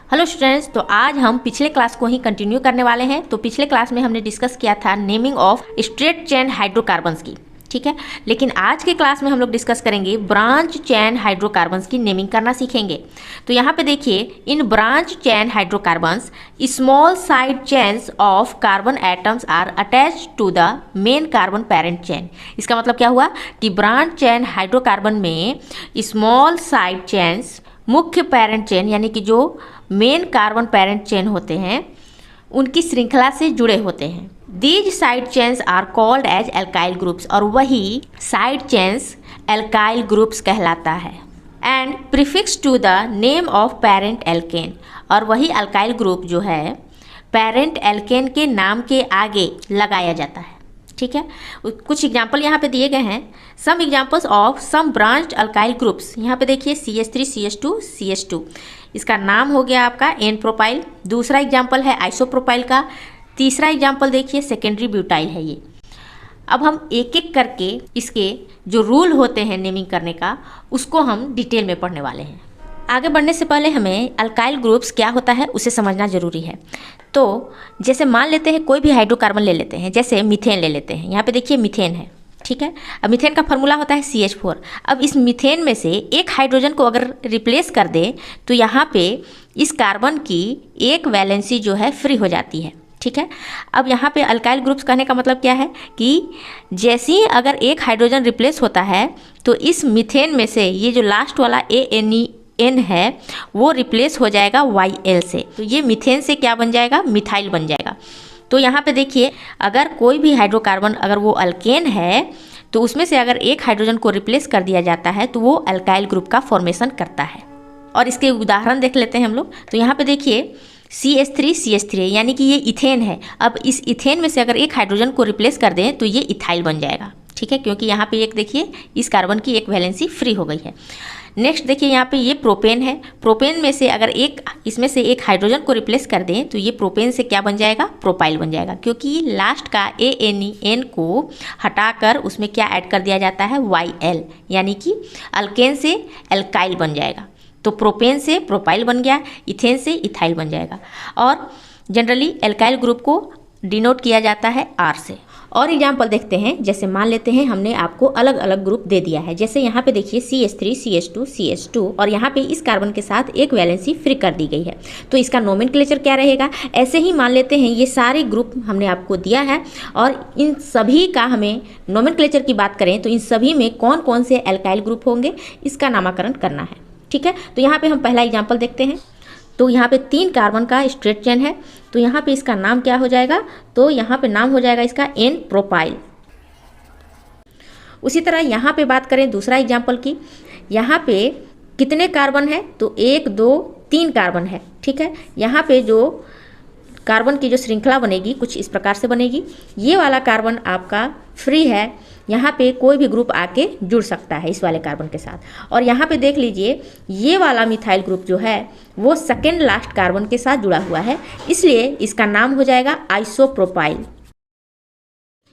Hello students, तो आज हम पिछले क्लास को ही कंटिन्यू करने वाले हैं। तो पिछले क्लास में हमने डिस्कस किया था naming of straight chain hydrocarbons की, ठीक है। लेकिन आज के क्लास में हम लोग डिस्कस करेंगे ब्रांच चेन हाइड्रोकार्बन्स की नेमिंग करना सीखेंगे। तो यहाँ पे देखिए, in branch chain hydrocarbons small side chains of carbon atoms are attached to the main carbon parent chain. इसका मतलब क्या हुआ कि ब्रांच चेन हाइड्रोकार्बन में स्मॉल साइड चेन्स मुख्य पेरेंट चेन यानी कि जो मेन कार्बन पेरेंट चेन होते हैं उनकी श्रृंखला से जुड़े होते हैं। These side chains are called as alkyl groups, और वही साइड चेन्स एल्काइल ग्रुप्स कहलाता है। And prefix to the name of parent alkane, और वही अल्काइल ग्रुप जो है पेरेंट एल्केन के नाम के आगे लगाया जाता है, ठीक है। कुछ एग्जाम्पल यहाँ पे दिए गए हैं। Some examples of some branched alkyl groups. यहाँ पे देखिए CH3 CH2 CH2, इसका नाम हो गया आपका एन प्रोपाइल। दूसरा एग्जाम्पल है आइसोप्रोपाइल का। तीसरा एग्जाम्पल देखिए सेकेंडरी ब्यूटाइल है ये। अब हम एक एक करके इसके जो रूल होते हैं नेमिंग करने का उसको हम डिटेल में पढ़ने वाले हैं। आगे बढ़ने से पहले हमें अल्काइल ग्रुप्स क्या होता है उसे समझना जरूरी है। तो जैसे मान लेते हैं कोई भी हाइड्रोकार्बन ले लेते हैं, जैसे मीथेन ले लेते हैं। यहाँ पे देखिए मीथेन है, ठीक है। अब मीथेन का फार्मूला होता है CH4। अब इस मीथेन में से एक हाइड्रोजन को अगर रिप्लेस कर दें तो यहाँ पे इस कार्बन की एक वैलेंसी जो है फ्री हो जाती है, ठीक है। अब यहाँ पे अल्काइल ग्रुप्स कहने का मतलब क्या है कि जैसे ही अगर एक हाइड्रोजन रिप्लेस होता है तो इस मीथेन में से ये जो लास्ट वाला ANEN है वो रिप्लेस हो जाएगा YL से। तो ये मीथेन से क्या बन जाएगा, मिथाइल बन जाएगा। तो यहाँ पे देखिए, अगर कोई भी हाइड्रोकार्बन अगर वो अल्केन है तो उसमें से अगर एक हाइड्रोजन को रिप्लेस कर दिया जाता है तो वो अल्काइल ग्रुप का फॉर्मेशन करता है। और इसके उदाहरण देख लेते हैं हम लोग। तो यहाँ पे देखिए CH3 CH3 यानी कि ये इथेन है। अब इस इथेन में से अगर एक हाइड्रोजन को रिप्लेस कर दें तो ये इथाइल बन जाएगा, ठीक है, क्योंकि यहाँ पे एक देखिए इस कार्बन की एक वैलेंसी फ्री हो गई है। नेक्स्ट देखिए यहाँ पे ये प्रोपेन है। प्रोपेन में से अगर इसमें से एक हाइड्रोजन को रिप्लेस कर दें तो ये प्रोपेन से क्या बन जाएगा, प्रोपाइल बन जाएगा, क्योंकि लास्ट का ANEN को हटाकर उसमें क्या ऐड कर दिया जाता है, YL, यानी कि अल्केन से एल्काइल बन जाएगा। तो प्रोपेन से प्रोपाइल बन गया, इथेन से इथाइल बन जाएगा। और जनरली एल्काइल ग्रुप को डिनोट किया जाता है R से। और एग्जाम्पल देखते हैं। जैसे मान लेते हैं हमने आपको अलग अलग ग्रुप दे दिया है। जैसे यहाँ पे देखिए CH3 CH2 CH2, और यहाँ पे इस कार्बन के साथ एक वैलेंसी फ्री कर दी गई है। तो इसका नोमेनक्लेचर क्या रहेगा, ऐसे ही मान लेते हैं ये सारे ग्रुप हमने आपको दिया है और इन सभी का हमें नोमेनक्लेचर की बात करें तो इन सभी में कौन कौन से एल्काइल ग्रुप होंगे इसका नामकरण करना है, ठीक है। तो यहाँ पे हम पहला एग्जाम्पल देखते हैं। तो यहाँ पे 3 कार्बन का स्ट्रेट चेन है। तो यहाँ पे इसका नाम क्या हो जाएगा, तो यहाँ पे नाम हो जाएगा इसका N प्रोपाइल। उसी तरह यहाँ पे बात करें दूसरा एग्जाम्पल की, यहाँ पे कितने कार्बन है, तो 1 2 3 कार्बन है, ठीक है। यहाँ पे जो कार्बन की जो श्रृंखला बनेगी कुछ इस प्रकार से बनेगी। ये वाला कार्बन आपका फ्री है, यहाँ पे कोई भी ग्रुप आके जुड़ सकता है इस वाले कार्बन के साथ। और यहाँ पे देख लीजिए ये वाला मिथाइल ग्रुप जो है वो सेकेंड लास्ट कार्बन के साथ जुड़ा हुआ है, इसलिए इसका नाम हो जाएगा आइसोप्रोपाइल।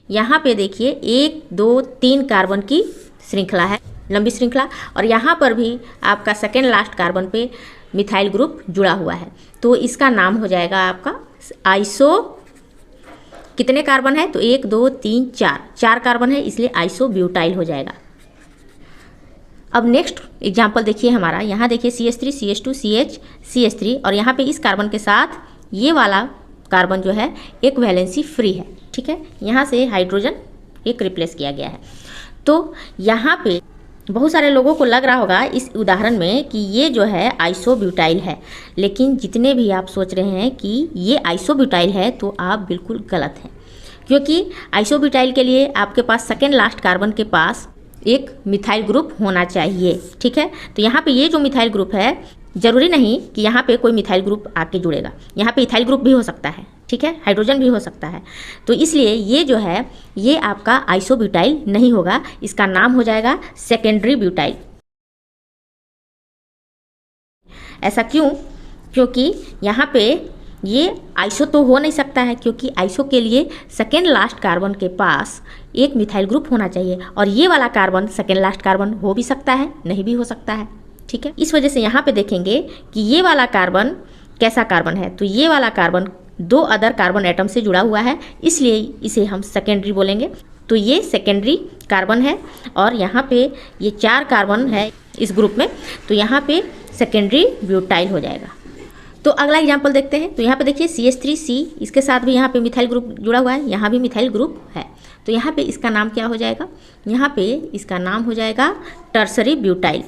यहाँ पे देखिए 1 2 3 कार्बन की श्रृंखला है, लंबी श्रृंखला, और यहाँ पर भी आपका सेकेंड लास्ट कार्बन पे मिथाइल ग्रुप जुड़ा हुआ है। तो इसका नाम हो जाएगा आपका कितने कार्बन है, तो 1 2 3 4 कार्बन है, इसलिए आइसोब्यूटाइल हो जाएगा। अब नेक्स्ट एग्जाम्पल देखिए हमारा, यहाँ देखिए CH3 CH2 CH3, और यहाँ पे इस कार्बन के साथ ये वाला कार्बन जो है एक वैलेंसी फ्री है, ठीक है। यहाँ से हाइड्रोजन एक रिप्लेस किया गया है। तो यहाँ पे बहुत सारे लोगों को लग रहा होगा इस उदाहरण में कि ये जो है आइसोब्यूटाइल है, लेकिन जितने भी आप सोच रहे हैं कि ये आइसोब्यूटाइल है तो आप बिल्कुल गलत हैं, क्योंकि आइसोब्यूटाइल के लिए आपके पास सेकेंड लास्ट कार्बन के पास एक मिथाइल ग्रुप होना चाहिए, ठीक है। तो यहाँ पे ये जो मिथाइल ग्रुप है जरूरी नहीं कि यहाँ पे कोई मिथाइल ग्रुप आके जुड़ेगा, यहाँ पे इथाइल ग्रुप भी हो सकता है, ठीक है, हाइड्रोजन भी हो सकता है। तो इसलिए ये जो है ये आपका आइसोब्यूटाइल नहीं होगा, इसका नाम हो जाएगा सेकेंडरी ब्यूटाइल। ऐसा क्यों, क्योंकि यहाँ पे ये आइसो तो हो नहीं सकता है, क्योंकि आइसो के लिए सेकेंड लास्ट कार्बन के पास एक मिथाइल ग्रुप होना चाहिए, और ये वाला कार्बन सेकेंड लास्ट कार्बन हो भी सकता है नहीं भी हो सकता है, ठीक है। इस वजह से यहाँ पे देखेंगे कि ये वाला कार्बन कैसा कार्बन है, तो ये वाला कार्बन 2 अदर कार्बन एटम से जुड़ा हुआ है, इसलिए इसे हम सेकेंडरी बोलेंगे। तो ये सेकेंडरी कार्बन है और यहाँ पे ये 4 कार्बन है इस ग्रुप में, तो यहाँ पे सेकेंडरी ब्यूटाइल हो जाएगा। तो अगला एग्जाम्पल देखते हैं। तो यहाँ पे देखिए CH3C, इसके साथ भी यहाँ पे मिथाइल ग्रुप जुड़ा हुआ है, यहाँ भी मिथाइल ग्रुप है। तो यहाँ पे इसका नाम क्या हो जाएगा, यहाँ पे इसका नाम हो जाएगा टर्सरी ब्यूटाइल,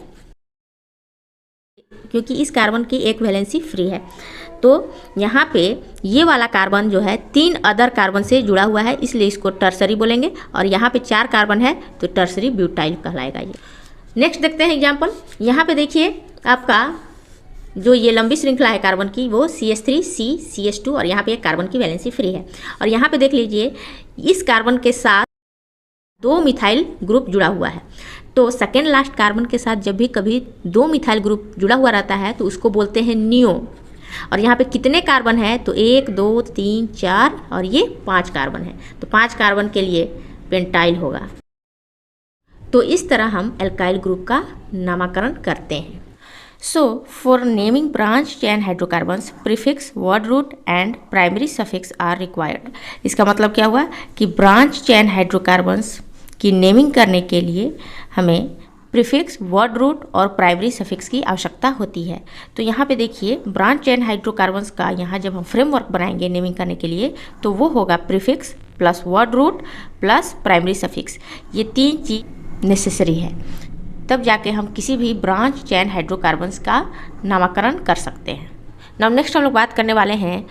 क्योंकि इस कार्बन की एक वैलेंसी फ्री है। तो यहाँ पे ये वाला कार्बन जो है 3 अदर कार्बन से जुड़ा हुआ है, इसलिए इसको टर्सरी बोलेंगे। और यहाँ पे 4 कार्बन है तो टर्सरी ब्यूटाइल कहलाएगा ये। नेक्स्ट देखते हैं एग्जाम्पल। यहाँ पे देखिए आपका जो ये लंबी श्रृंखला है कार्बन की, वो CH3C CH2 और यहाँ पे एक कार्बन की वैलेंसी फ्री है। और यहाँ पे देख लीजिए इस कार्बन के साथ 2 मिथाइल ग्रुप जुड़ा हुआ है। तो सेकेंड लास्ट कार्बन के साथ जब भी कभी 2 मिथाइल ग्रुप जुड़ा हुआ रहता है तो उसको बोलते हैं नियो। और यहाँ पे कितने कार्बन है, तो 1 2 3 4 और ये 5 कार्बन है, तो 5 कार्बन के लिए पेंटाइल होगा। तो इस तरह हम एल्काइल ग्रुप का नामकरण करते हैं। So for naming branch chain hydrocarbons prefix, word root and primary suffix are required. इसका मतलब क्या हुआ कि ब्रांच चेन हाइड्रोकार्बन्स की नेमिंग करने के लिए हमें प्रीफिक्स, वर्ड रूट और प्राइमरी सफिक्स की आवश्यकता होती है। तो यहाँ पे देखिए ब्रांच चेन हाइड्रोकार्बन्स का यहाँ जब हम फ्रेमवर्क बनाएंगे नेमिंग करने के लिए, तो वो होगा prefix plus word root plus primary suffix. ये 3 चीज़ नेसेसरी है, तब जाके हम किसी भी ब्रांच चेन हाइड्रोकार्बन्स का नामकरण कर सकते हैं। नाउ नेक्स्ट हम लोग बात करने वाले हैं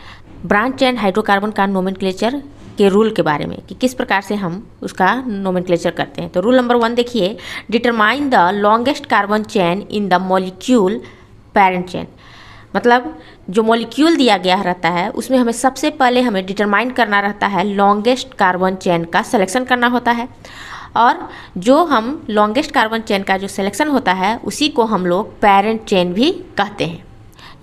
ब्रांच चेन हाइड्रोकार्बन का नोमेनक्लेचर के रूल के बारे में, कि किस प्रकार से हम उसका नोमेनक्लेचर करते हैं। तो रूल नंबर 1 देखिए, determine the longest carbon chain in the molecule parent chain. मतलब जो मॉलिक्यूल दिया गया रहता है उसमें हमें सबसे पहले हमें डिटरमाइन करना रहता है लॉन्गेस्ट कार्बन चेन का सिलेक्शन करना होता है। और जो हम लॉन्गेस्ट कार्बन चेन का जो सिलेक्शन होता है उसी को हम लोग पेरेंट चेन भी कहते हैं।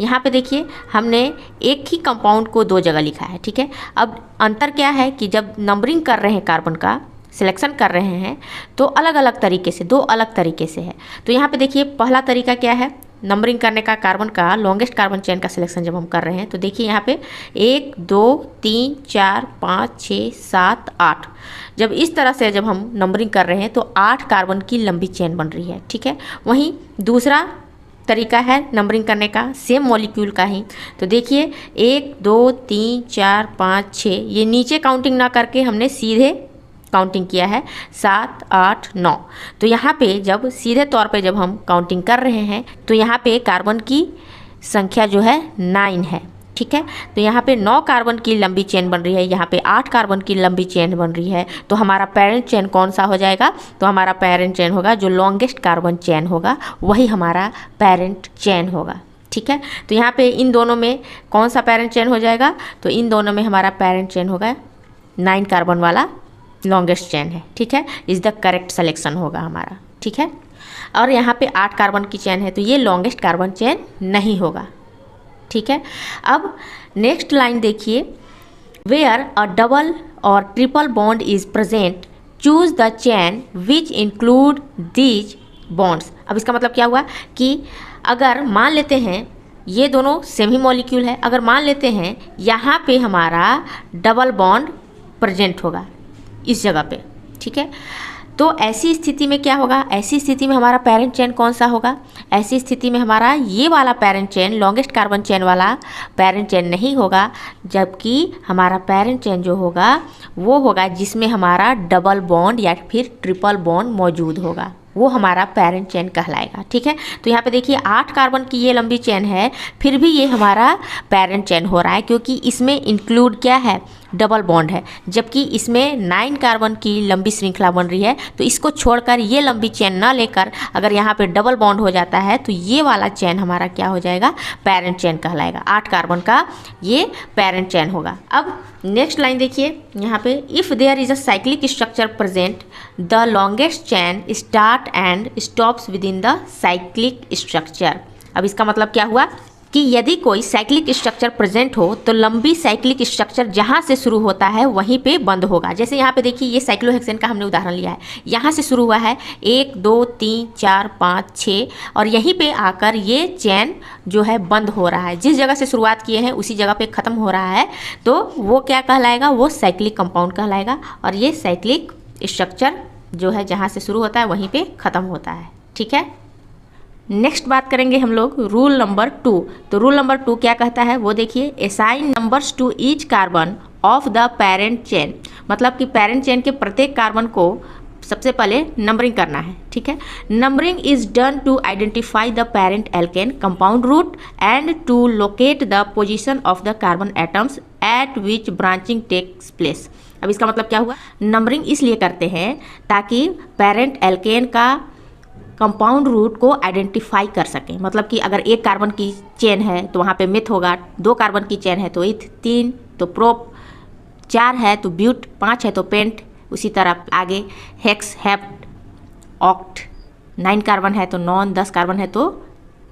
यहाँ पे देखिए हमने एक ही कंपाउंड को 2 जगह लिखा है, ठीक है। अब अंतर क्या है कि जब नंबरिंग कर रहे हैं कार्बन का सिलेक्शन कर रहे हैं तो अलग अलग तरीके से, 2 अलग तरीके से है। तो यहाँ पे देखिए पहला तरीका क्या है नंबरिंग करने का, कार्बन का लॉन्गेस्ट कार्बन चेन का सिलेक्शन जब हम कर रहे हैं तो देखिए यहाँ पे 1 2 3 4 5 6 7 8, जब इस तरह से जब हम नंबरिंग कर रहे हैं तो 8 कार्बन की लंबी चेन बन रही है, ठीक है। वहीं दूसरा तरीका है नंबरिंग करने का सेम मॉलिक्यूल का ही, तो देखिए 1 2 3 4 5 6, ये नीचे काउंटिंग ना करके हमने सीधे काउंटिंग किया है 7 8 9। तो यहाँ पे जब सीधे तौर पे जब हम काउंटिंग कर रहे हैं तो यहाँ पे कार्बन की संख्या जो है 9 है, ठीक है। तो यहाँ पे 9 कार्बन की लंबी चेन बन रही है, यहाँ पे 8 कार्बन की लंबी चेन बन रही है। तो हमारा पेरेंट चेन कौन सा हो जाएगा, तो हमारा पेरेंट चेन होगा जो लॉन्गेस्ट कार्बन चेन होगा वही हमारा पेरेंट चेन होगा, ठीक है। तो यहाँ पे इन दोनों में कौन सा पेरेंट चेन हो जाएगा, तो इन दोनों में हमारा पेरेंट चेन होगा 9 कार्बन वाला लॉन्गेस्ट चेन है, ठीक है। इज़ द करेक्ट सिलेक्शन होगा हमारा, ठीक है। और यहाँ पे 8 कार्बन की चेन है तो ये लॉन्गेस्ट कार्बन चेन नहीं होगा, ठीक है। अब नेक्स्ट लाइन देखिए, वेयर अ डबल और triple bond is present choose the chain which include these bonds. अब इसका मतलब क्या हुआ कि अगर मान लेते हैं ये दोनों सेम ही मॉलिक्यूल है, अगर मान लेते हैं यहाँ पे हमारा डबल बॉन्ड प्रेजेंट होगा इस जगह पे, ठीक है। तो ऐसी स्थिति में क्या होगा, ऐसी स्थिति में हमारा पेरेंट चेन कौन सा होगा, ऐसी स्थिति में हमारा ये वाला parent chain longest carbon chain वाला पेरेंट चेन नहीं होगा, जबकि हमारा पेरेंट चेन जो होगा वो होगा जिसमें हमारा डबल बॉन्ड या फिर ट्रिपल बॉन्ड मौजूद होगा, वो हमारा पेरेंट चेन कहलाएगा, ठीक है। तो यहाँ पे देखिए 8 कार्बन की ये लंबी चेन है, फिर भी ये हमारा पेरेंट चेन हो रहा है क्योंकि इसमें इंक्लूड क्या है, डबल बॉन्ड है, जबकि इसमें 9 कार्बन की लंबी श्रृंखला बन रही है। तो इसको छोड़कर ये लंबी चेन ना लेकर अगर यहाँ पे डबल बॉन्ड हो जाता है तो ये वाला चेन हमारा क्या हो जाएगा, पेरेंट चेन कहलाएगा। 8 कार्बन का ये पेरेंट चेन होगा। अब नेक्स्ट लाइन देखिए यहाँ पे, if there is a cyclic structure present the longest chain start and stops within the cyclic structure. अब इसका मतलब क्या हुआ कि यदि कोई साइक्लिक स्ट्रक्चर प्रेजेंट हो तो लंबी साइक्लिक स्ट्रक्चर जहाँ से शुरू होता है वहीं पे बंद होगा। जैसे यहाँ पे देखिए, ये साइक्लोहेक्सेन का हमने उदाहरण लिया है। यहाँ से शुरू हुआ है 1 2 3 4 5 6 और यहीं पे आकर ये चेन जो है बंद हो रहा है। जिस जगह से शुरुआत किए हैं उसी जगह पे ख़त्म हो रहा है, तो वो क्या कहलाएगा? वो साइक्लिक कंपाउंड कहलाएगा। और ये साइक्लिक स्ट्रक्चर जो है जहाँ से शुरू होता है वहीं पे ख़त्म होता है। ठीक है, नेक्स्ट बात करेंगे हम लोग रूल नंबर 2। तो रूल नंबर 2 क्या कहता है वो देखिए, assign numbers to each carbon of the parent chain. मतलब कि पेरेंट चेन के प्रत्येक कार्बन को सबसे पहले नंबरिंग करना है। ठीक है, numbering is done to identify the parent alkane compound root and to locate the position of the carbon atoms at which branching takes place. अब इसका मतलब क्या हुआ? नंबरिंग इसलिए करते हैं ताकि पेरेंट एल्केन का कंपाउंड रूट को आइडेंटिफाई कर सकें। मतलब कि अगर एक कार्बन की चेन है तो वहाँ पे मिथ होगा, 2 कार्बन की चेन है तो इथ, 3 तो प्रोप, 4 है तो ब्यूट, 5 है तो पेंट, उसी तरह आगे हेक्स, हेप्ट, ऑक्ट, 9 कार्बन है तो नॉन, 10 कार्बन है तो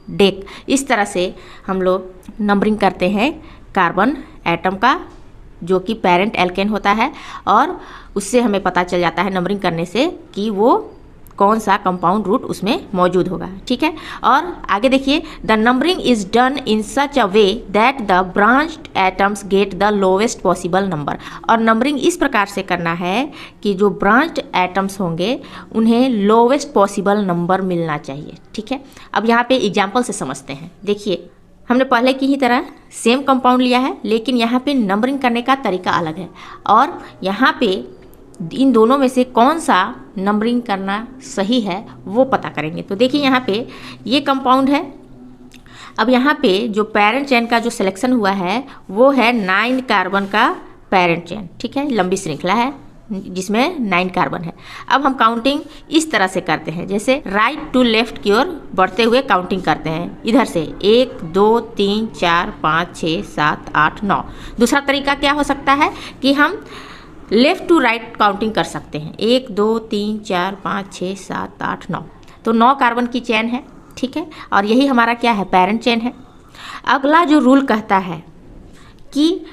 डेक। इस तरह से हम लोग नंबरिंग करते हैं कार्बन एटम का जो कि पेरेंट एल्केन होता है, और उससे हमें पता चल जाता है नंबरिंग करने से कि वो कौन सा कंपाउंड रूट उसमें मौजूद होगा। ठीक है, और आगे देखिए, the numbering is done in such a way that the branched atoms get the lowest possible number. और नंबरिंग इस प्रकार से करना है कि जो ब्रांच्ड एटम्स होंगे उन्हें लोवेस्ट पॉसिबल नंबर मिलना चाहिए। ठीक है, अब यहाँ पे एग्जाम्पल से समझते हैं। देखिए, हमने पहले की ही तरह सेम कंपाउंड लिया है, लेकिन यहाँ पे नंबरिंग करने का तरीका अलग है, और यहाँ पे इन दोनों में से कौन सा नंबरिंग करना सही है वो पता करेंगे। तो देखिए, यहाँ पे ये कंपाउंड है। अब यहाँ पे जो पेरेंट चेन का जो सिलेक्शन हुआ है वो है 9 कार्बन का पेरेंट चेन। ठीक है, लंबी श्रृंखला है जिसमें 9 कार्बन है। अब हम काउंटिंग इस तरह से करते हैं, जैसे राइट टू लेफ्ट की ओर बढ़ते हुए काउंटिंग करते हैं। इधर से 1 2 3 4 5 6 7 8 9। दूसरा तरीका क्या हो सकता है कि हम लेफ़्ट टू राइट काउंटिंग कर सकते हैं, 1 2 3 4 5 6 7 8 9। तो 9 कार्बन की चेन है। ठीक है, और यही हमारा क्या है? पेरेंट चेन है। अगला जो रूल कहता है कि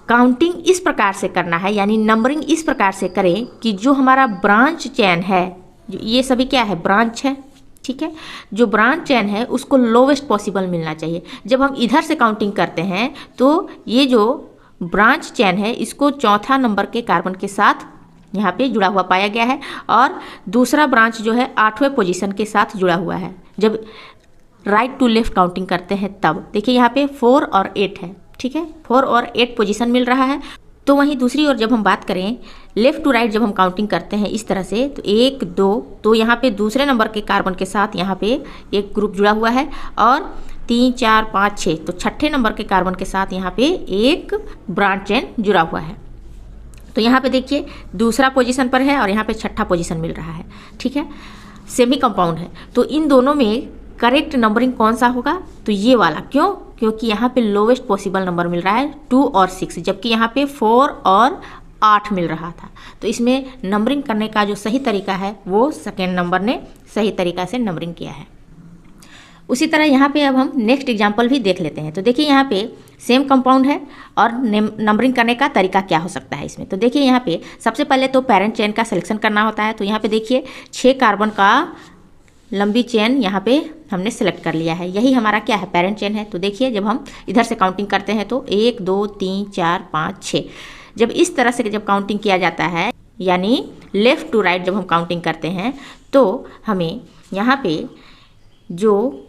काउंटिंग इस प्रकार से करना है, यानी नंबरिंग इस प्रकार से करें कि जो हमारा ब्रांच चेन है, ये सभी क्या है? ब्रांच है। ठीक है, जो ब्रांच चेन है उसको लोवेस्ट पॉसिबल मिलना चाहिए। जब हम इधर से काउंटिंग करते हैं तो ये जो ब्रांच चेन है इसको चौथा नंबर के कार्बन के साथ यहाँ पे जुड़ा हुआ पाया गया है, और दूसरा ब्रांच जो है 8वें पोजीशन के साथ जुड़ा हुआ है। जब राइट टू लेफ्ट काउंटिंग करते हैं तब देखिए यहाँ पे 4 और 8 है। ठीक है, 4 और 8 पोजीशन मिल रहा है। तो वहीं दूसरी ओर जब हम बात करें लेफ़्ट टू राइट, जब हम काउंटिंग करते हैं इस तरह से, तो 1 2, तो यहाँ पे दूसरे नंबर के कार्बन के साथ यहाँ पे एक ग्रुप जुड़ा हुआ है, और 3 4 5 6, तो छठे नंबर के कार्बन के साथ यहाँ पे एक ब्रांच चेन जुड़ा हुआ है। तो यहाँ पे देखिए दूसरा पोजीशन पर है और यहाँ पे छठा पोजीशन मिल रहा है। ठीक है, सेमी कंपाउंड है। तो इन दोनों में करेक्ट नंबरिंग कौन सा होगा? तो ये वाला। क्यों? क्योंकि यहाँ पे लोवेस्ट पॉसिबल नंबर मिल रहा है 2 और 6, जबकि यहाँ पे 4 और 8 मिल रहा था। तो इसमें नंबरिंग करने का जो सही तरीका है वो सेकेंड नंबर ने सही तरीका से नंबरिंग किया है। उसी तरह यहाँ पे अब हम नेक्स्ट एग्जाम्पल भी देख लेते हैं। तो देखिए यहाँ पे सेम कंपाउंड है और नंबरिंग करने का तरीका क्या हो सकता है इसमें। तो देखिए यहाँ पे सबसे पहले तो पेरेंट चेन का सिलेक्शन करना होता है। तो यहाँ पे देखिए 6 कार्बन का लंबी चेन यहाँ पे हमने सेलेक्ट कर लिया है, यही हमारा क्या है? पेरेंट चेन है। तो देखिए जब हम इधर से काउंटिंग करते हैं तो 1 2 3 4 5 6, जब इस तरह से जब काउंटिंग किया जाता है, यानी लेफ़्ट टू राइट जब हम काउंटिंग करते हैं, तो हमें यहाँ पे जो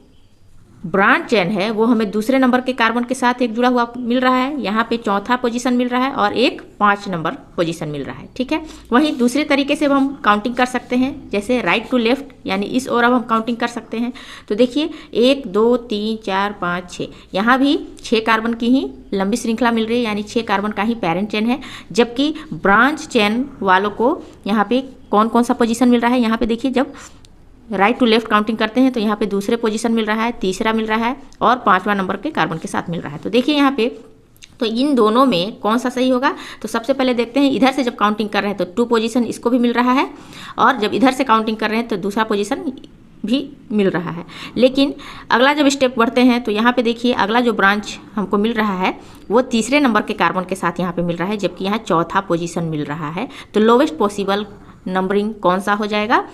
ब्रांच चेन है वो हमें दूसरे नंबर के कार्बन के साथ एक जुड़ा हुआ मिल रहा है। यहाँ पे चौथा पोजीशन मिल रहा है और एक 5 नंबर पोजीशन मिल रहा है। ठीक है, वहीं दूसरे तरीके से हम काउंटिंग कर सकते हैं, जैसे राइट टू लेफ्ट, यानी इस ओर अब हम काउंटिंग कर सकते हैं। तो देखिए 1 2 3 4 5 6, यहाँ भी 6 कार्बन की ही लंबी श्रृंखला मिल रही है, यानी 6 कार्बन का ही पेरेंट चेन है। जबकि ब्रांच चेन वालों को यहाँ पे कौन कौन सा पोजीशन मिल रहा है? यहाँ पे देखिए जब राइट टू लेफ्ट काउंटिंग करते हैं तो यहाँ पे दूसरे पोजीशन मिल रहा है, तीसरा मिल रहा है और 5वां नंबर के कार्बन के साथ मिल रहा है। तो देखिए यहाँ पे, तो इन दोनों में कौन सा सही होगा? तो सबसे पहले देखते हैं, इधर से जब काउंटिंग कर रहे हैं तो 2 पोजीशन इसको भी मिल रहा है, और जब इधर से काउंटिंग कर रहे हैं तो दूसरा पोजीशन भी मिल रहा है। लेकिन अगला जब स्टेप बढ़ते हैं तो यहाँ पे देखिए अगला जो ब्रांच हमको मिल रहा है वो तीसरे नंबर के कार्बन के साथ यहाँ पे मिल रहा है, जबकि यहाँ चौथा पोजीशन मिल रहा है। तो लोवेस्ट पॉसिबल नंबरिंग कौन सा हो जाएगा,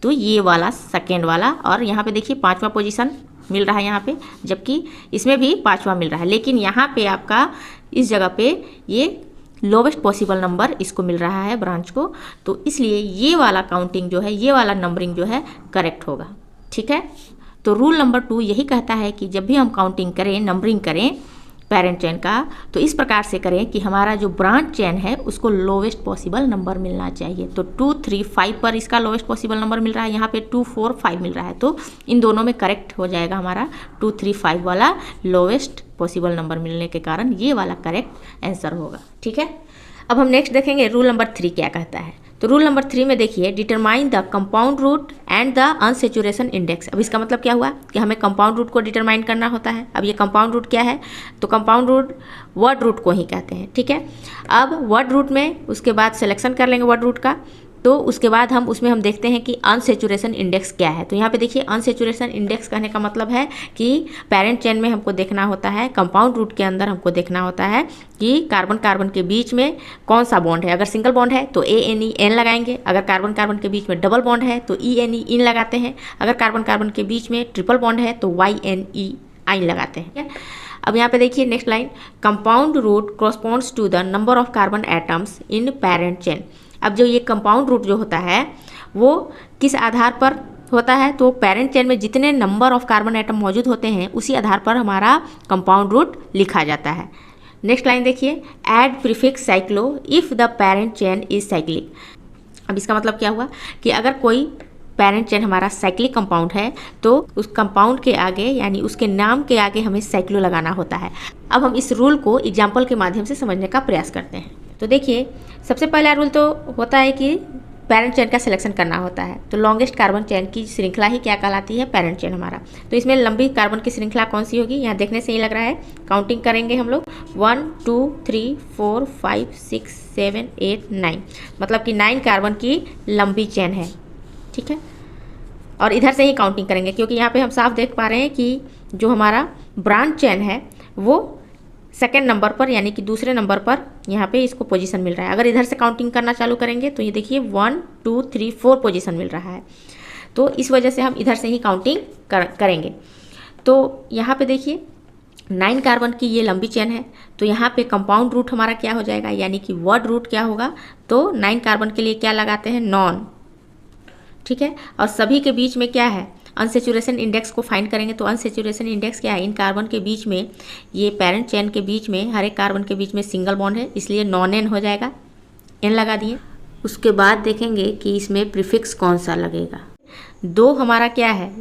तो ये वाला सेकेंड वाला। और यहाँ पे देखिए पांचवा पोजीशन मिल रहा है यहाँ पे, जबकि इसमें भी पांचवा मिल रहा है। लेकिन यहाँ पे आपका इस जगह पे ये लोवेस्ट पॉसिबल नंबर इसको मिल रहा है ब्रांच को, तो इसलिए ये वाला काउंटिंग जो है, ये वाला नंबरिंग जो है करेक्ट होगा। ठीक है, तो रूल नंबर 2 यही कहता है कि जब भी हम काउंटिंग करें, नंबरिंग करें पेरेंट चेन का, तो इस प्रकार से करें कि हमारा जो ब्रांच चेन है उसको लोवेस्ट पॉसिबल नंबर मिलना चाहिए। तो 2, 3, 5 पर इसका लोवेस्ट पॉसिबल नंबर मिल रहा है, यहाँ पे 2, 4, 5 मिल रहा है, तो इन दोनों में करेक्ट हो जाएगा हमारा 2, 3, 5 वाला लोवेस्ट पॉसिबल नंबर मिलने के कारण ये वाला करेक्ट आंसर होगा। ठीक है, अब हम नेक्स्ट देखेंगे रूल नंबर 3 क्या कहता है। तो रूल नंबर 3 में देखिए determine the compound root and the unsaturation index. अब इसका मतलब क्या हुआ कि हमें कंपाउंड रूट को डिटरमाइन करना होता है। अब ये कंपाउंड रूट क्या है, तो कंपाउंड रूट वर्ड रूट को ही कहते हैं। ठीक है, अब वर्ड रूट में उसके बाद सिलेक्शन कर लेंगे वर्ड रूट का, तो उसके बाद हम उसमें हम देखते हैं कि अनसेचुरेशन इंडेक्स क्या है। तो यहाँ पे देखिए अनसेचुरेशन इंडेक्स कहने का मतलब है कि पेरेंट चेन में हमको देखना होता है, कंपाउंड रूट के अंदर हमको देखना होता है कि कार्बन कार्बन के बीच में कौन सा बॉन्ड है। अगर सिंगल बॉन्ड है तो ANE लगाएंगे, अगर कार्बन कार्बन के बीच में डबल बॉन्ड है तो ENE लगाते हैं, अगर कार्बन कार्बन के बीच में ट्रिपल बॉन्ड है तो YNE लगाते हैं। अब यहाँ पे देखिए next line, compound root corresponds to the number of carbon atoms in parent chain. अब जो ये कंपाउंड रूट जो होता है वो किस आधार पर होता है, तो पेरेंट चेन में जितने नंबर ऑफ कार्बन एटम मौजूद होते हैं उसी आधार पर हमारा कंपाउंड रूट लिखा जाता है। नेक्स्ट लाइन देखिए, add prefix cyclo if the parent chain is cyclic. अब इसका मतलब क्या हुआ कि अगर कोई पेरेंट चेन हमारा साइक्लिक कंपाउंड है तो उस कंपाउंड के आगे यानी उसके नाम के आगे हमें साइक्लो लगाना होता है। अब हम इस रूल को एग्जाम्पल के माध्यम से समझने का प्रयास करते हैं। तो देखिए सबसे पहला रूल तो होता है कि पेरेंट चेन का सिलेक्शन करना होता है। तो लॉन्गेस्ट कार्बन चेन की श्रृंखला ही क्या कहलाती है, पेरेंट चेन हमारा। तो इसमें लंबी कार्बन की श्रृंखला कौन सी होगी, यहाँ देखने से ही लग रहा है। काउंटिंग करेंगे हम लोग 1, 2, 3, 4, 5, 6, 7, 8, 9, मतलब कि 9 कार्बन की लंबी चेन है। ठीक है, और इधर से ही काउंटिंग करेंगे क्योंकि यहाँ पे हम साफ देख पा रहे हैं कि जो हमारा ब्रांच चेन है वो सेकेंड नंबर पर यानी कि दूसरे नंबर पर यहाँ पे इसको पोजीशन मिल रहा है। अगर इधर से काउंटिंग करना चालू करेंगे तो ये देखिए 1, 2, 3, 4 पोजीशन मिल रहा है। तो इस वजह से हम इधर से ही काउंटिंग करेंगे। तो यहाँ पे देखिए 9 कार्बन की ये लंबी चेन है, तो यहाँ पे कंपाउंड रूट हमारा क्या हो जाएगा, यानी कि वर्ड रूट क्या होगा, तो 9 कार्बन के लिए क्या लगाते हैं, नॉन। ठीक है, और सभी के बीच में क्या है, अनसेचुरेशन इंडेक्स को फाइंड करेंगे। तो अनसेचुरेशन इंडेक्स क्या है, इन कार्बन के बीच में, ये पेरेंट चेन के बीच में, हर एक कार्बन के बीच में सिंगल बॉन्ड है, इसलिए नॉन एन हो जाएगा, एन लगा दिए। उसके बाद देखेंगे कि इसमें प्रीफिक्स कौन सा लगेगा। 2 हमारा क्या है,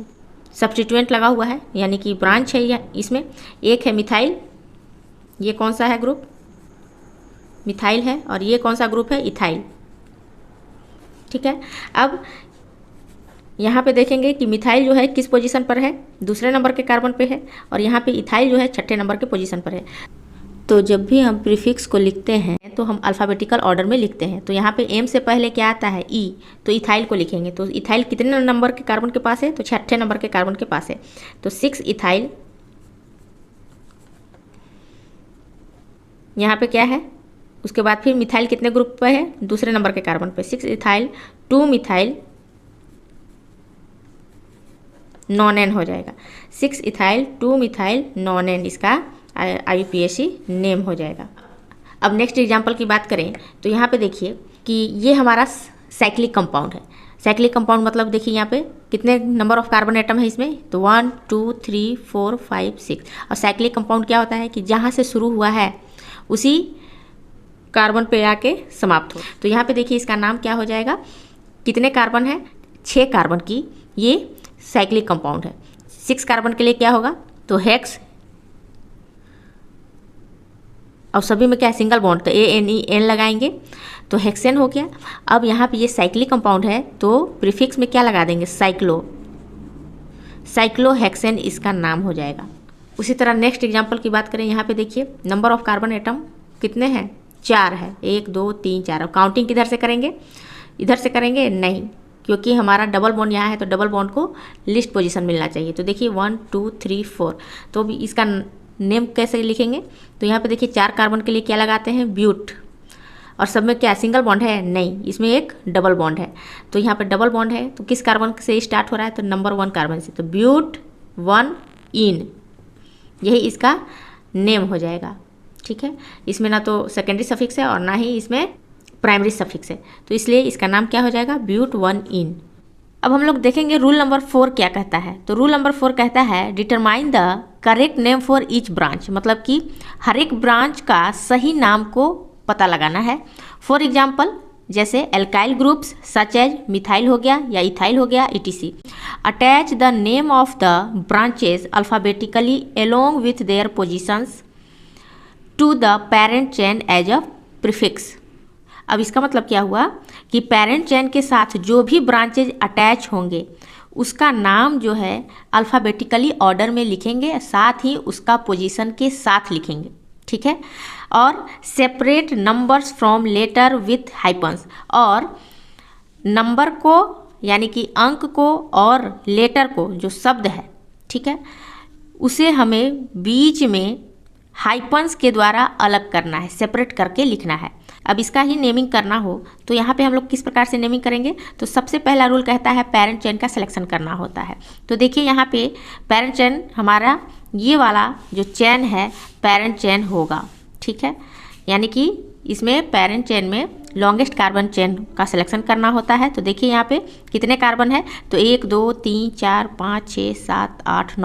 सब्स्टिट्यूएंट लगा हुआ है यानी कि ब्रांच है इसमें। एक है मिथाइल, ये कौन सा है ग्रुप, मिथाइल है, और ये कौन सा ग्रुप है, इथाइल। ठीक है, अब यहाँ पे देखेंगे कि मिथाइल जो है किस पोजीशन पर है, दूसरे नंबर के कार्बन पे है, और यहाँ पे इथाइल जो है छठे नंबर के पोजीशन पर है। तो जब भी हम प्रीफिक्स को लिखते हैं तो हम अल्फ़ाबेटिकल ऑर्डर में लिखते हैं। तो यहाँ पे एम से पहले क्या आता है, ई, तो इथाइल को लिखेंगे। तो इथाइल कितने नंबर के कार्बन के पास है, तो छठे नंबर के कार्बन के पास है, तो 6 इथाइल। यहाँ पे क्या है, उसके बाद फिर मिथाइल कितने ग्रुप पे है, दूसरे नंबर के कार्बन पे, 6 इथाइल 2 मिथाइल, नॉन एन हो जाएगा। 6 इथाइल 2 मिथाइल नॉन एन, इसका IUPAC नेम हो जाएगा। अब नेक्स्ट एग्जांपल की बात करें तो यहाँ पे देखिए कि ये हमारा साइक्लिक कंपाउंड है। साइक्लिक कंपाउंड मतलब देखिए यहाँ पे कितने नंबर ऑफ कार्बन एटम है इसमें, तो 1, 2, 3, 4, 5, 6। और साइक्लिक कंपाउंड क्या होता है कि जहाँ से शुरू हुआ है उसी कार्बन पे आके समाप्त हो। तो यहाँ पे देखिए इसका नाम क्या हो जाएगा, कितने कार्बन है, 6 कार्बन की ये साइक्लिक कंपाउंड है। 6 कार्बन के लिए क्या होगा, तो हेक्स, और सभी में क्या है, सिंगल बॉन्ड, तो ANE लगाएंगे तो हेक्सेन हो गया। अब यहाँ पे ये साइक्लिक कंपाउंड है तो प्रीफिक्स में क्या लगा देंगे, साइक्लो, साइक्लोहेक्सेन इसका नाम हो जाएगा। उसी तरह नेक्स्ट एग्जांपल की बात करें, यहाँ पे देखिए नंबर ऑफ कार्बन एटम कितने हैं, 4 है, 1, 2, 3, 4। अब काउंटिंग किधर से करेंगे, इधर से करेंगे नहीं, क्योंकि हमारा डबल बॉन्ड यहाँ है तो डबल बॉन्ड को लिस्ट पोजीशन मिलना चाहिए। तो देखिए 1 2 3 4, तो भी इसका नेम कैसे लिखेंगे? तो यहाँ पे देखिए 4 कार्बन के लिए क्या लगाते हैं? ब्यूट। और सब में क्या सिंगल बॉन्ड है? नहीं, इसमें एक डबल बॉन्ड है। तो यहाँ पे डबल बॉन्ड है तो किस कार्बन से स्टार्ट हो रहा है? तो नंबर 1 कार्बन से, तो ब्यूट 1 इन, यही इसका नेम हो जाएगा। ठीक है, इसमें ना तो सेकेंडरी सफिक्स है और ना ही इसमें प्राइमरी सफिक्स है, तो इसलिए इसका नाम क्या हो जाएगा? ब्यूट 1 इन। अब हम लोग देखेंगे रूल नंबर 4 क्या कहता है। तो रूल नंबर 4 कहता है determine the correct name for each branch, मतलब कि हर एक ब्रांच का सही नाम को पता लगाना है। फॉर एग्जाम्पल जैसे alkyl groups such as methyl हो गया या इथाइल हो गया etc. Attach the name of the branches alphabetically along with their positions to the parent chain as a prefix. अब इसका मतलब क्या हुआ कि पेरेंट चेन के साथ जो भी ब्रांचेज अटैच होंगे उसका नाम जो है अल्फ़ाबेटिकली ऑर्डर में लिखेंगे, साथ ही उसका पोजीशन के साथ लिखेंगे। ठीक है, और separate numbers from letter with hyphens, और नंबर को यानी कि अंक को और लेटर को जो शब्द है, ठीक है, उसे हमें बीच में हाइपन्स के द्वारा अलग करना है, सेपरेट करके लिखना है। अब इसका ही नेमिंग करना हो तो यहाँ पे हम लोग किस प्रकार से नेमिंग करेंगे? तो सबसे पहला रूल कहता है पेरेंट चेन का सिलेक्शन करना होता है। तो देखिए यहाँ पे पेरेंट चेन हमारा ये वाला जो चेन है पेरेंट चेन होगा। ठीक है, यानी कि इसमें पेरेंट चेन में लॉन्गेस्ट कार्बन चेन का सिलेक्शन करना होता है। तो देखिए यहाँ पे कितने कार्बन है? तो 1 2 3 4 5 6 7 8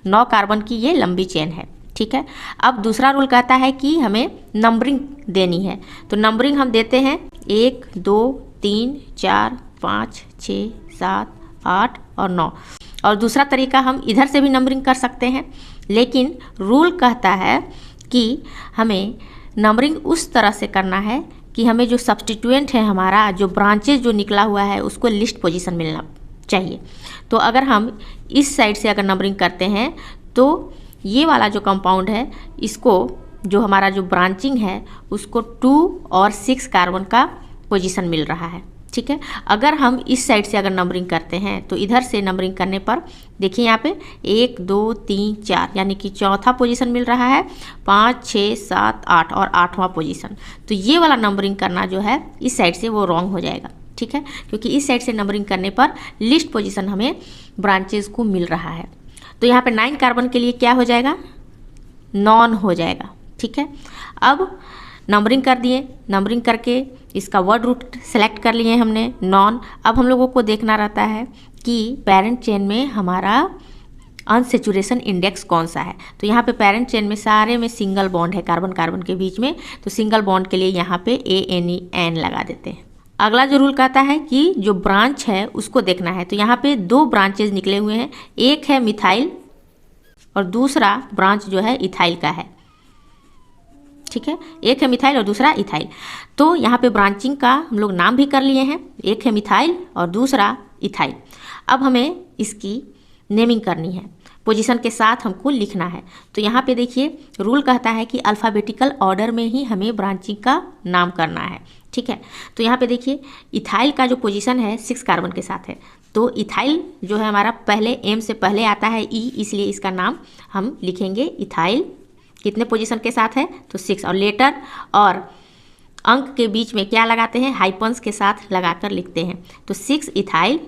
9 कार्बन की ये लंबी चेन है। ठीक है, अब दूसरा रूल कहता है कि हमें नंबरिंग देनी है। तो नंबरिंग हम देते हैं 1 2 3 4 5 6 7 8 और 9। और दूसरा तरीका हम इधर से भी नंबरिंग कर सकते हैं, लेकिन रूल कहता है कि हमें नंबरिंग उस तरह से करना है कि हमें जो सब्स्टिट्यूएंट है हमारा, जो ब्रांचेज जो निकला हुआ है उसको लिस्ट पोजीशन मिलना चाहिए। तो अगर हम इस साइड से अगर नंबरिंग करते हैं तो ये वाला जो कंपाउंड है इसको जो हमारा जो ब्रांचिंग है उसको 2 और 6 कार्बन का पोजीशन मिल रहा है। ठीक है, अगर हम इस साइड से अगर नंबरिंग करते हैं तो इधर से नंबरिंग करने पर देखिए यहाँ पे 1 2 3 4 यानी कि चौथा पोजीशन मिल रहा है, 5 6 7 8 और 8वां पोजीशन। तो ये वाला नंबरिंग करना जो है इस साइड से वो रॉन्ग हो जाएगा। ठीक है, क्योंकि इस साइड से नंबरिंग करने पर लिस्ट पोजीशन हमें ब्रांचेज को मिल रहा है। तो यहाँ पे 9 कार्बन के लिए क्या हो जाएगा? नॉन हो जाएगा। ठीक है, अब नंबरिंग कर दिए, नंबरिंग करके इसका वर्ड रूट सेलेक्ट कर लिए हमने नॉन। अब हम लोगों को देखना रहता है कि पेरेंट चेन में हमारा अनसेचुरेशन इंडेक्स कौन सा है। तो यहाँ पे पेरेंट चेन में सारे में सिंगल बॉन्ड है कार्बन कार्बन के बीच में, तो सिंगल बॉन्ड के लिए यहाँ पे ANEN लगा देते हैं। अगला जो रूल कहता है कि जो ब्रांच है उसको देखना है। तो यहाँ पे 2 ब्रांचेज निकले हुए हैं, एक है मिथाइल और दूसरा ब्रांच जो है इथाइल का है। ठीक है, एक है मिथाइल और दूसरा इथाइल। तो यहाँ पे ब्रांचिंग का हम लोग नाम भी कर लिए हैं, एक है मिथाइल और दूसरा इथाइल। अब हमें इसकी नेमिंग करनी है, पोजीशन के साथ हमको लिखना है। तो यहाँ पे देखिए रूल कहता है कि अल्फ़ाबेटिकल ऑर्डर में ही हमें ब्रांचिंग का नाम करना है। ठीक है, तो यहाँ पे देखिए इथाइल का जो पोजीशन है 6 कार्बन के साथ है। तो इथाइल जो है हमारा पहले M से पहले आता है E, इसलिए इसका नाम हम लिखेंगे इथाइल। कितने पोजीशन के साथ है? तो 6। और लेटर और अंक के बीच में क्या लगाते हैं? हाइपन्स के साथ लगाकर लिखते हैं। तो 6 इथाइल।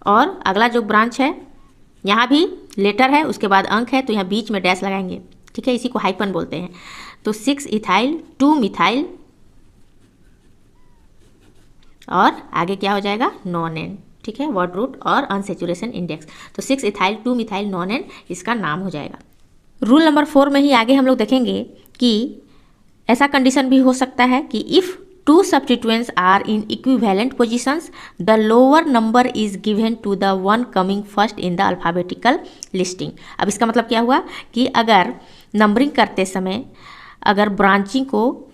और अगला जो ब्रांच है यहाँ भी लेटर है, उसके बाद अंक है, तो यहाँ बीच में डैश लगाएंगे। ठीक है, इसी को हाइपन बोलते हैं। तो 6 इथाइल 2 मिथाइल और आगे क्या हो जाएगा? नॉन-एन। ठीक है, वर्ड रूट और अनसेचुरेशन इंडेक्स। तो 6 इथाइल 2 मिथाइल नॉन-एन इसका नाम हो जाएगा। रूल नंबर 4 में ही आगे हम लोग देखेंगे कि ऐसा कंडीशन भी हो सकता है कि if 2 substituents are in equivalent positions, the lower number is given to the one coming first in the alphabetical listing. अब इसका मतलब क्या हुआ कि अगर नंबरिंग करते समय अगर ब्रांचिंग को,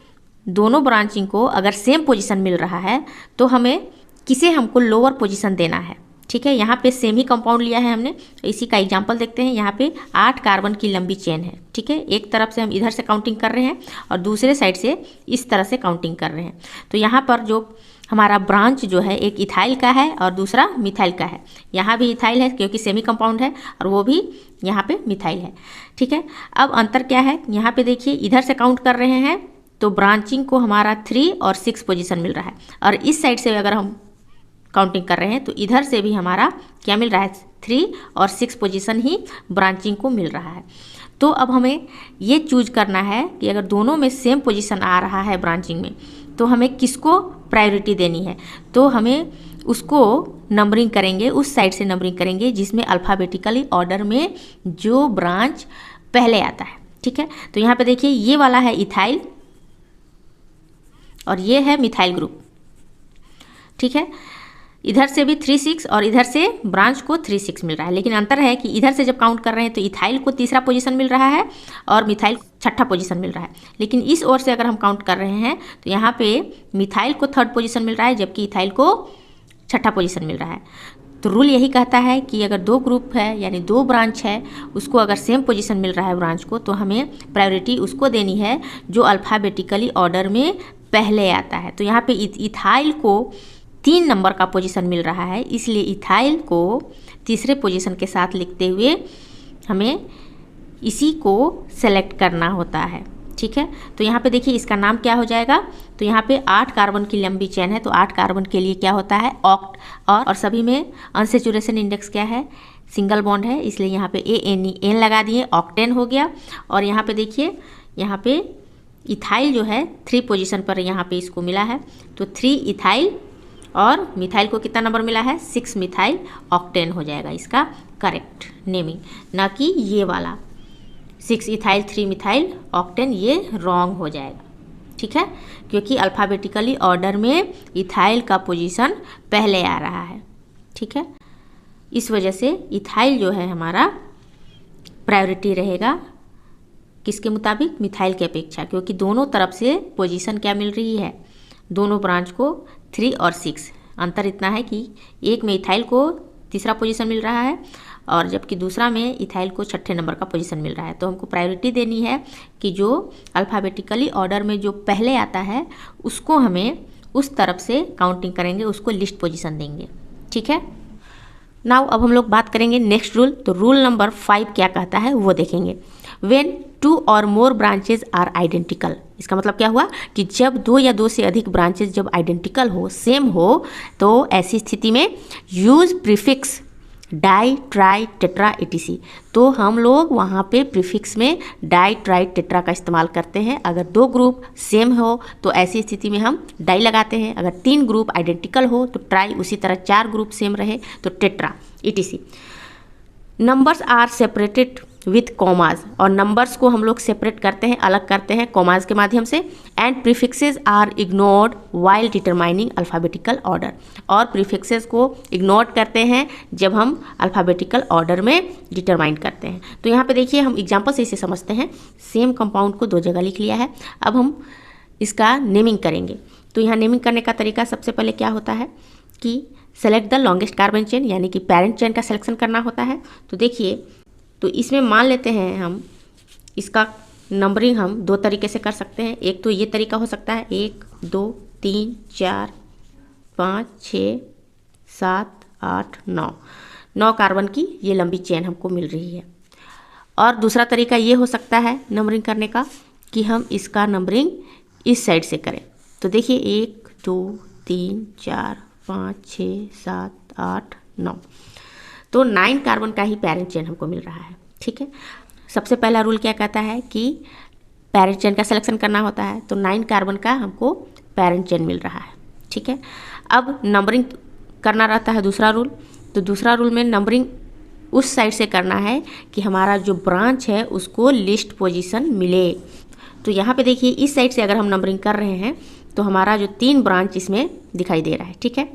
दोनों ब्रांचिंग को अगर सेम पोजीशन मिल रहा है तो हमें किसे हमको लोअर पोजीशन देना है। ठीक है, यहाँ पे सेम ही कंपाउंड लिया है हमने, तो इसी का एग्जांपल देखते हैं। यहाँ पे 8 कार्बन की लंबी चेन है। ठीक है, एक तरफ से हम इधर से काउंटिंग कर रहे हैं और दूसरे साइड से इस तरह से काउंटिंग कर रहे हैं। तो यहाँ पर जो हमारा ब्रांच जो है एक इथाइल का है और दूसरा मिथाइल का है। यहाँ भी इथाइल है क्योंकि सेमी कंपाउंड है और वो भी यहाँ पे मिथाइल है। ठीक है, अब अंतर क्या है, यहाँ पे देखिए इधर से काउंट कर रहे हैं तो ब्रांचिंग को हमारा 3 और 6 पोजीशन मिल रहा है, और इस साइड से अगर हम काउंटिंग कर रहे हैं तो इधर से भी हमारा क्या मिल रहा है, 3 और 6 पोजीशन ही ब्रांचिंग को मिल रहा है। तो अब हमें ये चूज करना है कि अगर दोनों में सेम पोजीशन आ रहा है ब्रांचिंग में तो हमें किसको प्रायोरिटी देनी है। तो हमें उसको नंबरिंग करेंगे, उस साइड से नंबरिंग करेंगे जिसमें अल्फ़ाबेटिकली ऑर्डर में जो ब्रांच पहले आता है। ठीक है, तो यहाँ पे देखिए ये वाला है इथाइल और ये है मिथाइल ग्रुप। ठीक है, इधर से भी 3 6 और इधर से ब्रांच को 3 6 मिल रहा है, लेकिन अंतर है कि इधर से जब काउंट कर रहे हैं तो इथाइल को तीसरा पोजीशन मिल रहा है और मिथाइल छठा पोजीशन मिल रहा है। लेकिन इस ओर से अगर हम काउंट कर रहे हैं तो यहाँ पे मिथाइल को थर्ड पोजीशन मिल रहा है जबकि इथाइल को छठा पोजीशन मिल रहा है। तो रूल यही कहता है कि अगर 2 ग्रुप है यानी 2 ब्रांच है, उसको अगर सेम पोजीशन मिल रहा है ब्रांच को, तो हमें प्रायोरिटी उसको देनी है जो अल्फ़ाबेटिकली ऑर्डर में पहले आता है। तो यहाँ पे इथाइल को 3 नंबर का पोजीशन मिल रहा है, इसलिए इथाइल को तीसरे पोजीशन के साथ लिखते हुए हमें इसी को सेलेक्ट करना होता है। ठीक है, तो यहाँ पे देखिए इसका नाम क्या हो जाएगा, तो यहाँ पे 8 कार्बन की लंबी चेन है तो 8 कार्बन के लिए क्या होता है, ऑक्ट। और सभी में अनसैचुरेशन इंडेक्स क्या है, सिंगल बॉन्ड है, इसलिए यहाँ पे एन लगा दिए, ऑक्टेन हो गया। और यहाँ पे देखिए यहाँ पे इथाइल जो है 3 पोजीशन पर यहाँ पे इसको मिला है, तो 3 इथाइल और मिथाइल को कितना नंबर मिला है, 6 मिथाइल ऑक्टेन हो जाएगा इसका करेक्ट नेमिंग, ना कि ये वाला 6 इथाइल 3 मिथाइल ऑक्टेन, ये रॉन्ग हो जाएगा। ठीक है, क्योंकि अल्फ़ाबेटिकली ऑर्डर में इथाइल का पोजीशन पहले आ रहा है। ठीक है, इस वजह से इथाइल जो है हमारा प्रायोरिटी रहेगा किसके मुताबिक, मिथाइल के अपेक्षा, क्योंकि दोनों तरफ से पोजीशन क्या मिल रही है, दोनों ब्रांच को 3 और 6। अंतर इतना है कि एक में इथाइल को तीसरा पोजीशन मिल रहा है और जबकि दूसरा में इथाइल को छठे नंबर का पोजीशन मिल रहा है। तो हमको प्रायोरिटी देनी है कि जो अल्फ़ाबेटिकली ऑर्डर में जो पहले आता है उसको हमें उस तरफ से काउंटिंग करेंगे, उसको लिस्ट पोजीशन देंगे। ठीक है, नाउ अब हम लोग बात करेंगे नेक्स्ट रूल। तो रूल नंबर 5 क्या कहता है वो देखेंगे। व्हेन 2 और मोर ब्रांचेज आर आइडेंटिकल, इसका मतलब क्या हुआ कि जब 2 या 2 से अधिक ब्रांचेज जब आइडेंटिकल हो, सेम हो, तो ऐसी स्थिति में use prefix di tri tetra etc। तो हम लोग वहाँ पे प्रीफिक्स में डाई ट्राई टेट्रा का इस्तेमाल करते हैं। अगर 2 ग्रुप सेम हो तो ऐसी स्थिति में हम डाई लगाते हैं, अगर 3 ग्रुप आइडेंटिकल हो तो ट्राई, उसी तरह 4 ग्रुप सेम रहे तो tetra etc। Numbers are separated with commas, और नंबर्स को हम लोग सेपरेट करते हैं, अलग करते हैं कॉमाज के माध्यम से। And prefixes are ignored while determining alphabetical order, और प्रीफिक्सेस को इग्नोर करते हैं जब हम अल्फ़ाबेटिकल ऑर्डर में डिटरमाइन करते हैं। तो यहाँ पे देखिए हम एग्जाम्पल से इसे समझते हैं। सेम कंपाउंड को 2 जगह लिख लिया है, अब हम इसका नेमिंग करेंगे। तो यहाँ नेमिंग करने का तरीका सबसे पहले क्या होता है कि select the longest carbon chain, यानी कि पेरेंट चेन का सिलेक्शन करना होता है। तो देखिए, तो इसमें मान लेते हैं हम इसका नंबरिंग हम 2 तरीके से कर सकते हैं। एक तो ये तरीका हो सकता है 1 2 3 4 5 6 7 8 9 कार्बन की ये लंबी चेन हमको मिल रही है। और दूसरा तरीका ये हो सकता है नंबरिंग करने का कि हम इसका नंबरिंग इस साइड से करें। तो देखिए 1 2 3 4 5 6 7 8 9, तो 9 कार्बन का ही पेरेंट चेन हमको मिल रहा है। ठीक है, सबसे पहला रूल क्या कहता है कि पेरेंट चेन का सिलेक्शन करना होता है, तो 9 कार्बन का हमको पेरेंट चेन मिल रहा है। ठीक है, अब नंबरिंग करना रहता है दूसरा रूल। तो दूसरा रूल में नंबरिंग उस साइड से करना है कि हमारा जो ब्रांच है उसको लिस्ट पोजीशन मिले। तो यहाँ पे देखिए इस साइड से अगर हम नंबरिंग कर रहे हैं तो हमारा जो 3 ब्रांच इसमें दिखाई दे रहा है। ठीक है,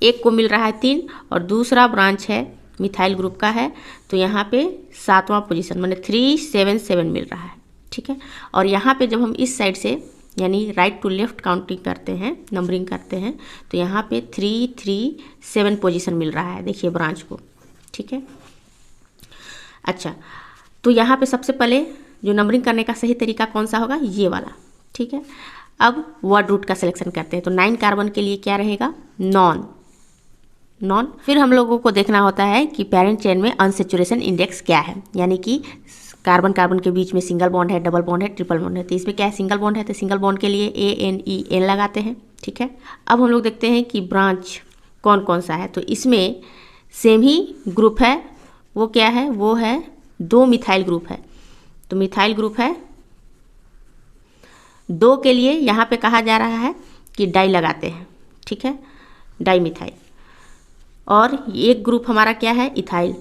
एक को मिल रहा है 3 और दूसरा ब्रांच है मिथाइल ग्रुप का है, तो यहाँ पे 7वां पोजीशन माने 3 7 7 मिल रहा है। ठीक है, और यहाँ पे जब हम इस साइड से यानी राइट टू लेफ्ट काउंटिंग करते हैं, नंबरिंग करते हैं, तो यहाँ पे 3 3 7 पोजीशन मिल रहा है, देखिए ब्रांच को। ठीक है, अच्छा, तो यहाँ पे सबसे पहले जो नंबरिंग करने का सही तरीका कौन सा होगा, ये वाला। ठीक है, अब वर्ड रूट का सिलेक्शन करते हैं, तो 9 कार्बन के लिए क्या रहेगा, नॉन। फिर हम लोगों को देखना होता है कि पेरेंट चेन में अनसेचुरेशन इंडेक्स क्या है, यानी कि कार्बन कार्बन के बीच में सिंगल बॉन्ड है, डबल बॉन्ड है, ट्रिपल बॉन्ड है। तो इसमें क्या है, सिंगल बॉन्ड है, तो सिंगल बॉन्ड के लिए ANEN लगाते हैं, ठीक है। अब हम लोग देखते हैं कि ब्रांच कौन कौन सा है, तो इसमें सेम ही ग्रुप है, वो क्या है, वो है 2 मिथाइल ग्रुप है। तो मिथाइल ग्रुप है 2 के लिए यहाँ पे कहा जा रहा है कि डाई लगाते हैं, ठीक है, डाई मिथाइल। और एक ग्रुप हमारा क्या है, इथाइल,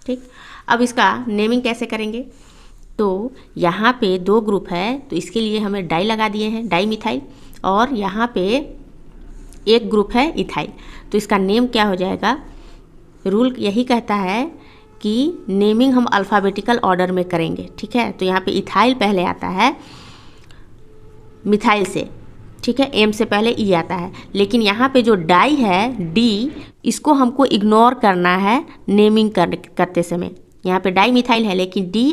ठीक। अब इसका नेमिंग कैसे करेंगे, तो यहाँ पे 2 ग्रुप है, तो इसके लिए हमें डाई लगा दिए हैं, डाई मिथाइल। और यहाँ पे एक ग्रुप है इथाइल, तो इसका नेम क्या हो जाएगा, रूल यही कहता है कि नेमिंग हम अल्फ़ाबेटिकल ऑर्डर में करेंगे, ठीक है। तो यहाँ पे इथाइल पहले आता है मिथाइल से, ठीक है, M से पहले E आता है। लेकिन यहाँ पे जो डाई है D, इसको हमको इग्नोर करना है नेमिंग करते समय। यहाँ पे डाई मिथाइल है, लेकिन D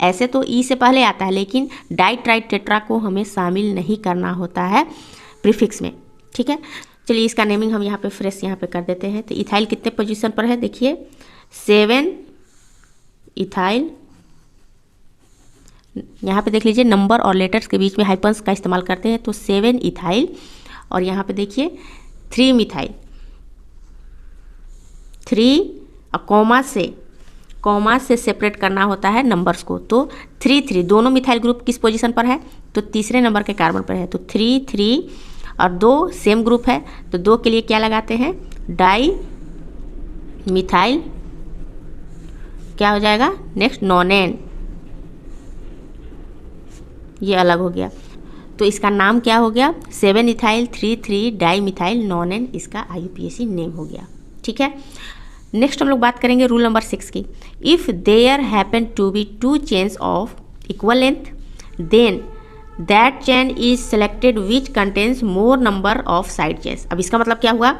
ऐसे तो E से पहले आता है, लेकिन डाई ट्राई टेट्रा को हमें शामिल नहीं करना होता है प्रीफिक्स में, ठीक है। चलिए इसका नेमिंग हम यहाँ पे फ्रेश यहाँ पे कर देते हैं। तो इथाइल कितने पोजीशन पर है, देखिए 7 इथाइल। यहाँ पे देख लीजिए नंबर और लेटर्स के बीच में हाइपन्स का इस्तेमाल करते हैं, तो 7 इथाइल। और यहाँ पे देखिए 3 मिथाइल, 3 और कॉमा से सेपरेट करना होता है नंबर्स को। तो 3 दोनों मिथाइल ग्रुप किस पोजीशन पर है, तो तीसरे नंबर के कार्बन पर है। तो 3 और 2 सेम ग्रुप है, तो 2 के लिए क्या लगाते हैं, डाई मिथाइल, क्या हो जाएगा नेक्स्ट, नॉनेन, ये अलग हो गया। तो इसका नाम क्या हो गया, 7 इथाइल 3 डाई मिथाइल नॉनेन, इसका IUPAC नेम हो गया, ठीक है। नेक्स्ट हम लोग बात करेंगे रूल नंबर 6 की। If there happen to be 2 chains of equal length, then that chain is selected which contains more number of side chains. अब इसका मतलब क्या हुआ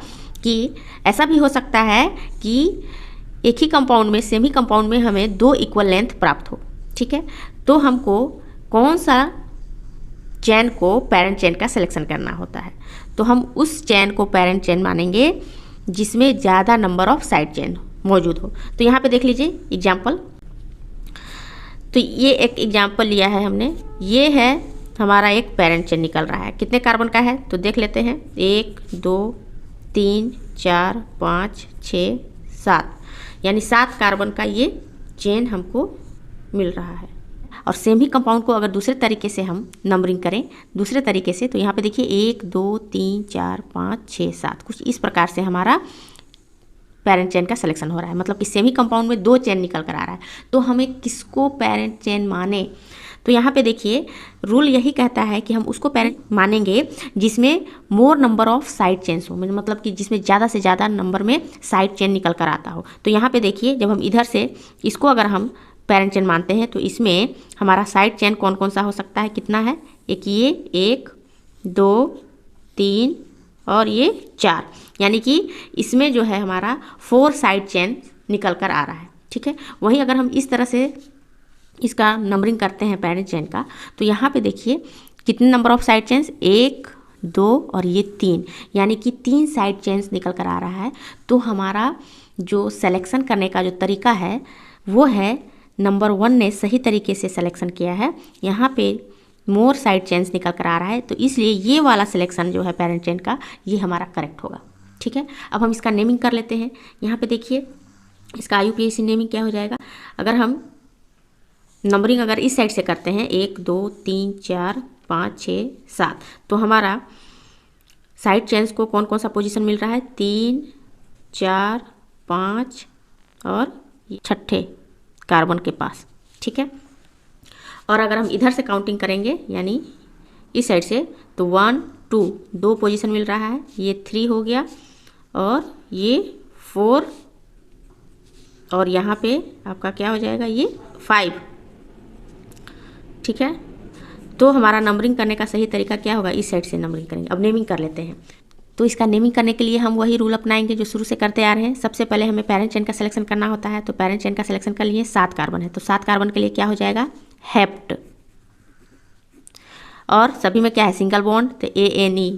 कि ऐसा भी हो सकता है कि एक ही कंपाउंड में, सेम ही कंपाउंड में हमें 2 इक्वल लेंथ प्राप्त हो, ठीक है। तो हमको कौन सा चेन को पेरेंट चेन का सिलेक्शन करना होता है, तो हम उस चेन को पेरेंट चेन मानेंगे जिसमें ज़्यादा नंबर ऑफ साइड चेन मौजूद हो। तो यहाँ पे देख लीजिए एग्जाम्पल, तो ये एक एग्जाम्पल लिया है हमने, ये है हमारा एक पेरेंट चेन निकल रहा है, कितने कार्बन का है, तो देख लेते हैं 1 2 3 4 5 6 7, यानी 7 कार्बन का ये चेन हमको मिल रहा है। और सेम ही कंपाउंड को अगर दूसरे तरीके से हम नंबरिंग करें, दूसरे तरीके से, तो यहाँ पे देखिए 1 2 3 4 5 6 7, कुछ इस प्रकार से हमारा पेरेंट चेन का सिलेक्शन हो रहा है। मतलब कि सेम ही कंपाउंड में 2 चेन निकल कर आ रहा है, तो हमें किसको पेरेंट चेन माने, तो यहाँ पे देखिए रूल यही कहता है कि हम उसको पेरेंट मानेंगे जिसमें मोर नंबर ऑफ साइड चेन्स हो, मतलब कि जिसमें ज़्यादा से ज़्यादा नंबर में साइड चेन निकल कर आता हो। तो यहाँ पे देखिए जब हम इधर से इसको अगर हम पेरेंट चेन मानते हैं, तो इसमें हमारा साइड चेन कौन कौन सा हो सकता है, कितना है, एक ये 1 2 3 और ये 4, यानी कि इसमें जो है हमारा 4 साइड चेन निकल कर आ रहा है, ठीक है। वहीं अगर हम इस तरह से इसका नंबरिंग करते हैं पेरेंट चेन का, तो यहाँ पे देखिए कितने नंबर ऑफ साइड चेन्स, 1 2 और ये 3, यानी कि 3 साइड चेन्स निकल कर आ रहा है। तो हमारा जो सिलेक्शन करने का जो तरीका है वो है, नंबर 1 ने सही तरीके से सिलेक्शन किया है, यहाँ पे मोर साइड चेन्स निकल कर आ रहा है, तो इसलिए ये वाला सिलेक्शन जो है पेरेंट चेन का, ये हमारा करेक्ट होगा, ठीक है। अब हम इसका नेमिंग कर लेते हैं। यहाँ पे देखिए इसका IUPAC नेमिंग क्या हो जाएगा, अगर हम नंबरिंग अगर इस साइड से करते हैं 1 2 3 4 5 6 7, तो हमारा साइड चेन्स को कौन कौन सा पोजीशन मिल रहा है, 3 4 5 और छठे कार्बन के पास, ठीक है। और अगर हम इधर से काउंटिंग करेंगे यानी इस साइड से, तो 1 2 2 पोजीशन मिल रहा है, ये 3 हो गया और ये 4 और यहाँ पे आपका क्या हो जाएगा, ये 5, ठीक है। तो हमारा नंबरिंग करने का सही तरीका क्या होगा, इस साइड से नंबरिंग करेंगे। अब नेमिंग कर लेते हैं। तो इसका नेमिंग करने के लिए हम वही रूल अपनाएंगे जो शुरू से करते आ रहे हैं। सबसे पहले हमें पेरेंट चेन का सिलेक्शन करना होता है, तो पेरेंट चेन का सिलेक्शन कर लिए 7 कार्बन है, तो 7 कार्बन के लिए क्या हो जाएगा, हेप्ट। और सभी में क्या है, सिंगल बॉन्ड, तो ANE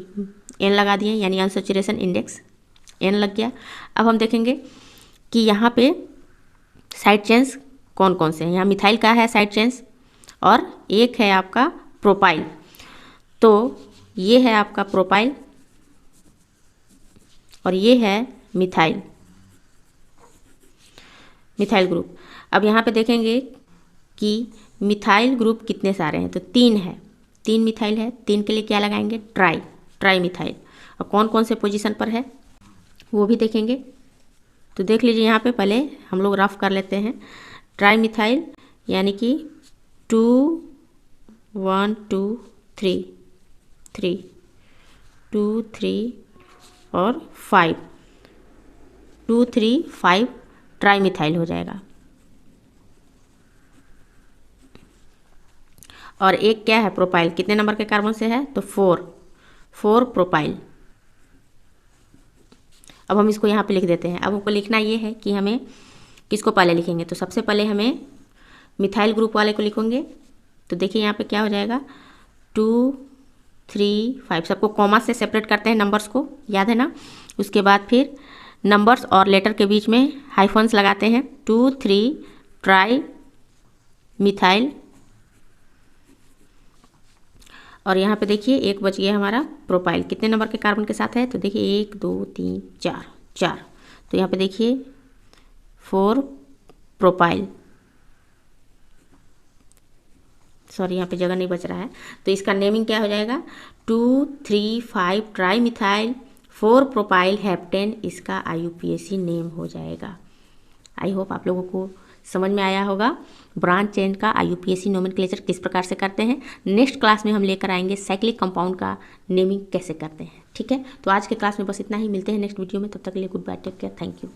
N लगा दिए, यानी अनसैचुरेशन इंडेक्स N लग गया। अब हम देखेंगे कि यहाँ पे साइड चेन्स कौन कौन से हैं। यहाँ मिथाइल का है साइड चेन्स और एक है आपका प्रोपाइल। तो ये है आपका प्रोपाइल और ये है मिथाइल, मिथाइल ग्रुप। अब यहाँ पे देखेंगे कि मिथाइल ग्रुप कितने सारे हैं, तो 3 है, 3 मिथाइल है। 3 के लिए क्या लगाएंगे, ट्राई मिथाइल। और कौन कौन से पोजीशन पर है वो भी देखेंगे। तो देख लीजिए, यहाँ पे पहले हम लोग रफ कर लेते हैं। ट्राई मिथाइल यानी कि 2 1 2 3 3 2 3 और 5 2 3 5 ट्राई मिथाइल हो जाएगा। और एक क्या है, प्रोपाइल, कितने नंबर के कार्बन से है, तो 4 प्रोपाइल। अब हम इसको यहाँ पे लिख देते हैं। अब हमको लिखना ये है कि हमें किसको पहले लिखेंगे, तो सबसे पहले हमें मिथाइल ग्रुप वाले को लिखेंगे। तो देखिए यहाँ पे क्या हो जाएगा, 2 3 5, सबको कॉमा से सेपरेट करते हैं नंबर्स को, याद है ना। उसके बाद फिर नंबर्स और लेटर के बीच में हाइफन्स लगाते हैं। 2 3 ट्राई मिथाइल। और यहाँ पे देखिए एक बच गया हमारा प्रोपाइल, कितने नंबर के कार्बन के साथ है, तो देखिए 1 2 3 4। तो यहाँ पे देखिए 4 प्रोपाइल, सॉरी यहाँ पे जगह नहीं बच रहा है। तो इसका नेमिंग क्या हो जाएगा, 2 3 5 ट्राई मिथाइल 4 प्रोपाइल हेप्टेन, इसका IUPAC नेम हो जाएगा। आई होप आप लोगों को समझ में आया होगा ब्रांच चेन का IUPAC नोमेनक्लेचर किस प्रकार से करते हैं। नेक्स्ट क्लास में हम लेकर आएंगे साइक्लिक कंपाउंड का नेमिंग कैसे करते हैं। ठीक है, तो आज के क्लास में बस इतना ही, मिलते हैं नेक्स्ट वीडियो में। तब तक के लिए goodbye, take care, thank you.